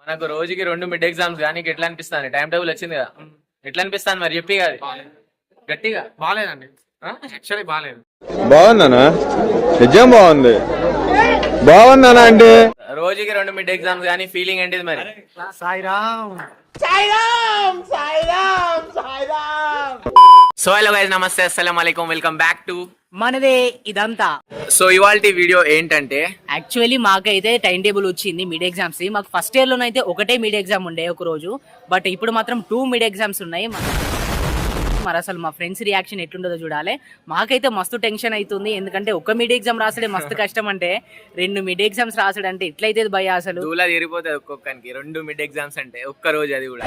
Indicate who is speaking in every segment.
Speaker 1: మనకు రోజుకి 2 mid exams కానీ ఎట్లా అనిపిస్తుంది? టైం టేబుల్ వచ్చింది కదా, ఎట్లా అనిపిస్తుంది మరి చెప్పి కాదు గట్టిగా.
Speaker 2: బాగాలేదండి, యాక్చువల్లీ బాగాలేదు.
Speaker 3: బాగుందనా? నిజం బాగుంది. బాగుందనా అంటే
Speaker 1: రోజుకి 2 మిడ్ ఎగ్జామ్స్ కానీ ఫీలింగ్ ఏంటిది మరి?
Speaker 2: సాయిరామ్.
Speaker 1: సో హలో గైస్, నమస్తే, అస్సలాం వాలేకుం, వెల్కమ్ బ్యాక్ టు
Speaker 4: మనదే ఇదంతా.
Speaker 1: సో ఇవాల్టి వీడియో ఏంటంటే,
Speaker 4: యాక్చువల్లీ మాకైతే టైం టేబుల్ వచ్చింది మిడ్ ఎగ్జామ్స్. మాకు ఫస్ట్ ఇయర్ లోనైతే ఒకటే మిడ్ ఎగ్జామ్ ఉండే ఒక రోజు, బట్ ఇప్పుడు మాత్రం 2 మిడ్ ఎగ్జామ్స్ ఉన్నాయి. మరి అసలు మా ఫ్రెండ్స్ రియాక్షన్ ఎట్లుంటుందో చూడాలి. మాకైతే మస్తు టెన్షన్ అవుతుంది, ఎందుకంటే ఒక మిడ్ ఎగ్జామ్ రాసడే మస్తు కష్టం, అంటే 2 మిడ్ ఎగ్జామ్స్ రాసడం అంటే ఎట్లయితే భయ అసలు
Speaker 1: దూలా తీరిపోతుంది ఒక్కొక్కరికి. 2 మిడ్ ఎగ్జామ్స్ అంటే ఒక్క రోజు, అది కూడా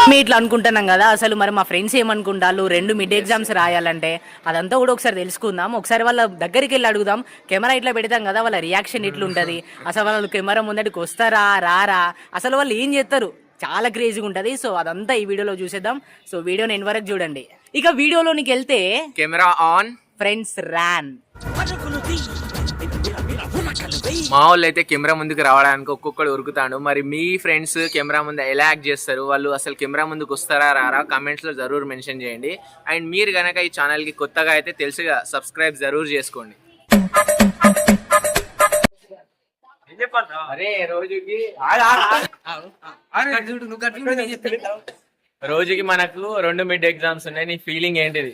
Speaker 4: మేము ఇట్లా అనుకుంటున్నాం కదా. అసలు మరి మా ఫ్రెండ్స్ ఏమనుకుంటారు 2 మిడ్ ఎగ్జామ్స్ రాయాలంటే? అదంతా కూడా ఒకసారి తెలుసుకుందాం. ఒకసారి వాళ్ళ దగ్గరికి వెళ్ళి అడుగుదాం. కెమెరా ఇట్లా పెడతాం కదా, వాళ్ళ రియాక్షన్ ఎట్లుంటది, అసలు వాళ్ళు కెమెరా ముందటికి వస్తారా రారా, అసలు వాళ్ళు ఏం చేస్తారు, చాలా క్రేజీగా ఉంటది. సో అదంతా ఈ వీడియోలో చూసేద్దాం. సో వీడియోని ఎండ్ వరకు చూడండి. ఇక వీడియోలోనికి వెళ్తే
Speaker 1: కెమెరా ఆన్,
Speaker 4: ఫ్రెండ్స్ రాన్.
Speaker 1: మా వాళ్ళు అయితే కెమెరా ముందుకు రావడానికి ఒక్కొక్కడు ఉరుకుతాడు. మరి మీ ఫ్రెండ్స్ కెమెరా ముందు ఎలా యాక్ట్ చేస్తారు, వాళ్ళు అసలు కెమెరా ముందుకు వస్తారా రారా, కామెంట్స్ లో జరూర్ మెన్షన్ చేయండి. అండ్ మీరు గనక ఈ ఛానల్ కి కొత్తగా అయితే తెలుసుగా సబ్స్క్రైబ్ జరూర్ చేసుకోండి. అరే రోజుకి మనకు 2 మిడ్ ఎగ్జామ్స్ ఉన్నాయి. నీ ఫీలింగ్ ఏంటిది?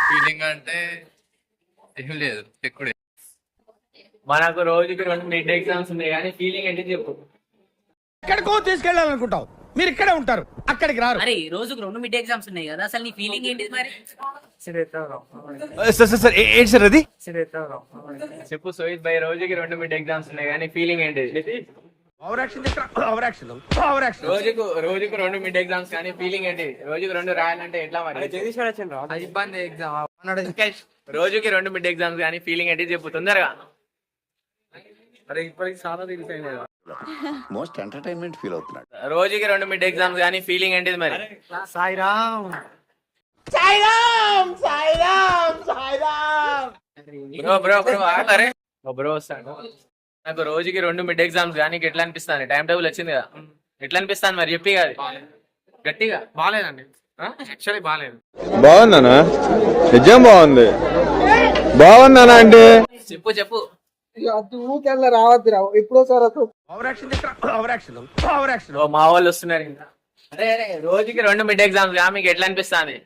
Speaker 2: ఫీలింగ్ అంటే ఏం లేదు, ఎక్కుడే.
Speaker 1: మనకు రోజుకి 2 మిడ్ ఎగ్జామ్స్ ఉన్నాయి కానీ ఫీలింగ్ ఏంటి చెప్పు.
Speaker 5: ఎక్కడికో తీసుకెళ్ళాలనుకుంటావు, మీరు ఇక్కడే ఉంటారు, అక్కడికి రారు.
Speaker 4: అరే రోజుకు 2 మిడ్ ఎగ్జామ్స్ ఉన్నాయి కదా, అసలు నీ ఫీలింగ్ ఏంటి మరి?
Speaker 3: సార్ అది
Speaker 1: చెప్పు సోయిత్ భాయ్, రోజుకి 2 మిడ్ ఎగ్జామ్స్ ఉన్నాయి కానీ ఫీలింగ్ ఏంటిది? రోజుకు 2 మిడ్ ఎగ్జామ్స్ కానీ ఫీలింగ్ ఏంటి? రోజుకు 2 రాయాలంటే ఎట్లా మరి?
Speaker 2: ఇబ్బంది ఎగ్జామ్.
Speaker 1: రోజుకి 2 మిడ్ ఎగ్జామ్స్ కానీ ఫీలింగ్ ఏంటి చెప్పు తొందరగా.
Speaker 2: అరే ఇప్పటికి చాలా తెలిసాయి కదా.
Speaker 6: మోస్ట్ ఎంటర్టైన్మెంట్ ఫీల్ అవుతున్నాడు.
Speaker 1: రోజుకి 2 మిడ్ ఎగ్జామ్స్ కానీ ఫీలింగ్ ఏంటిది మరి?
Speaker 2: సాయిరామ్.
Speaker 1: బ్రో వస్తాడు. నాకు రోజుకి 2 మిడ్ ఎగ్జామ్స్ కానీ ఎట్లా అనిపిస్తుంది? టైం టేబుల్ వచ్చింది కదా, ఎట్లా అనిపిస్తుంది మరి చెప్పి కాదు గట్టిగా.
Speaker 2: బాగాలేదండి, యాక్చువల్లీ బాగాలేదు.
Speaker 3: బాగుందనా? నిజం బాగుంది. బాగుందనా అంటే
Speaker 1: చెప్పు చెప్పు. ఓ, మా వాళ్ళు వస్తున్నారు ఇంకా. అరే అరే రోజుకి 2 మిడ్ ఎగ్జామ్స్ గా మీకు ఎట్లా అనిపిస్తుంది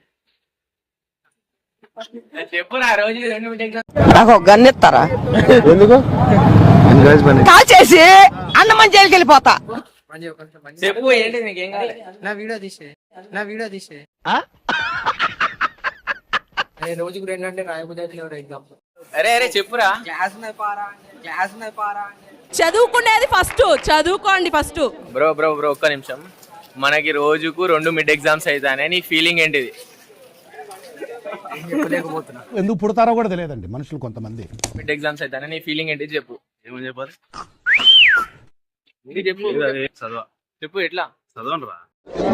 Speaker 1: చెప్పురా. రోజుకి 2 మిడ్ ఎగ్జామ్స్
Speaker 7: నాకు గన్ ఇస్తారా?
Speaker 3: ఎందుకు?
Speaker 7: కాల్ చేసి అన్నమని జైలుకి వెళ్ళిపోతా.
Speaker 1: చెప్పు ఏంటి నీకేం కావాలి?
Speaker 2: నా వీడియో తీసే. రోజుకు 2 అంటే రాయబుద్ధి ఎగ్జామ్.
Speaker 1: అరే అరే చెప్పురా.
Speaker 8: చదువుకునేది ఫస్ట్, చదువుకోండి ఫస్ట్.
Speaker 1: బ్రో బ్రో బ్రో ఒక్క నిమిషం. మనకి రోజుకు 2 మిడ్ ఎగ్జామ్స్ అవుతానే, నీ ఫీలింగ్ ఏంటిది?
Speaker 5: ఎందుకు పుడతారో కూడా తెలియదండి మనుషులు కొంతమంది.
Speaker 1: మిడ్ ఎగ్జామ్స్ అవుతానే నీ ఫీలింగ్ ఏంటిది చెప్పు. ఏమని చెప్పాలి చెప్పు. చెప్పు ఎట్లా చదవనరా?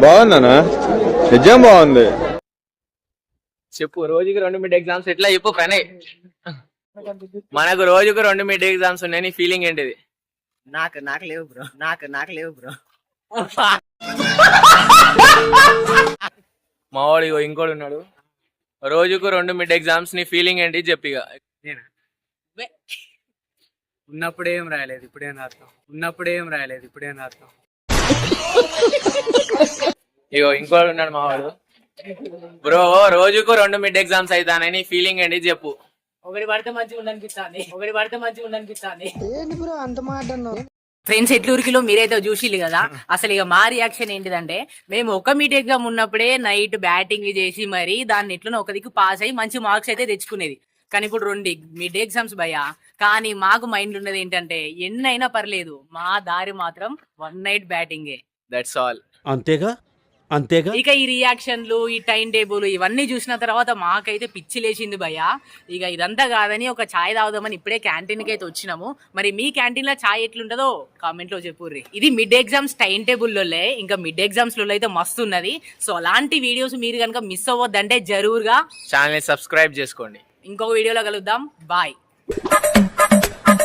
Speaker 3: బాగుందనా? నిజం బాగుంది.
Speaker 1: చెప్పు రోజుకి 2 మిడ్ ఎగ్జామ్స్ ఎట్లా చెప్పు ప్రణయ్. మనకు రోజుకు 2 మిడ్ ఎగ్జామ్స్ ఉన్నాయి, నీ ఫీలింగ్ ఏంటిది?
Speaker 4: నాకు లేవు బ్రో, నాకు లేవు బ్రో.
Speaker 1: మా వాడు ఇగో ఇంకోడు ఉన్నాడు. రోజుకు 2 మిడ్ ఎగ్జామ్స్, నీ ఫీలింగ్ ఏంటి చెప్పిగా.
Speaker 2: ఉన్నప్పుడేం రాయలేదు, ఇప్పుడేం రాస్తాం.
Speaker 1: ఇగో ఇంకోడు ఉన్నాడు మా వాడు. బ్రో రోజుకు 2 మిడ్ ఎగ్జామ్స్ అవుతానే, నీ ఫీలింగ్ ఏంటి చెప్పు.
Speaker 4: ఒకటి పడితే మంచిగా ఉండనిపిస్తాను. ఫ్రెండ్స్ ఎట్లూరికిలో మీరైతే చూసిల్లు కదా. అసలు ఇక మా రియాక్షన్ ఏంటిదంటే, మేము ఒక మిడ్ ఎగ్జామ్ ఉన్నప్పుడే నైట్ బ్యాటింగ్ చేసి మరి దాన్ని ఎట్లనో ఒక దిక్కు పాస్ అయ్యి మంచి మార్క్స్ అయితే తెచ్చుకునేది. కానీ ఇప్పుడు 2 మిడ్ ఎగ్జామ్స్ భయ్యా. కానీ మాకు మైండ్ ఉన్నది ఏంటంటే, ఎన్నైనా పర్లేదు, మా దారి మాత్రం 1 నైట్ బ్యాటింగే.
Speaker 1: That's all.
Speaker 5: అంతేగా.
Speaker 4: ఇక ఈ రియాక్షన్లు, ఈ టైం టేబుల్ ఇవన్నీ చూసిన తర్వాత మాకైతే పిచ్చి లేచింది భయ్యా. ఇక ఇదంతా కాదని ఒక ఛాయ్ తాగుదామని ఇప్పుడే క్యాంటీన్కి అయితే వచ్చినాము. మరి మీ క్యాంటీన్ లో ఛాయ్ ఎట్లుంటుందో కామెంట్ లో చెప్పుర్రి. ఇది మిడ్ ఎగ్జామ్స్ టైం టేబుల్ లో, ఇంకా మిడ్ ఎగ్జామ్స్ లో అయితే మస్తు ఉన్నది. సో అలాంటి వీడియోస్ మీరు కనుక మిస్ అవ్వద్దంటే జరూర్గా
Speaker 1: ఛానల్ ని సబ్స్క్రైబ్ చేసుకోండి.
Speaker 4: ఇంకొక వీడియోలో కలుద్దాం. బాయ్.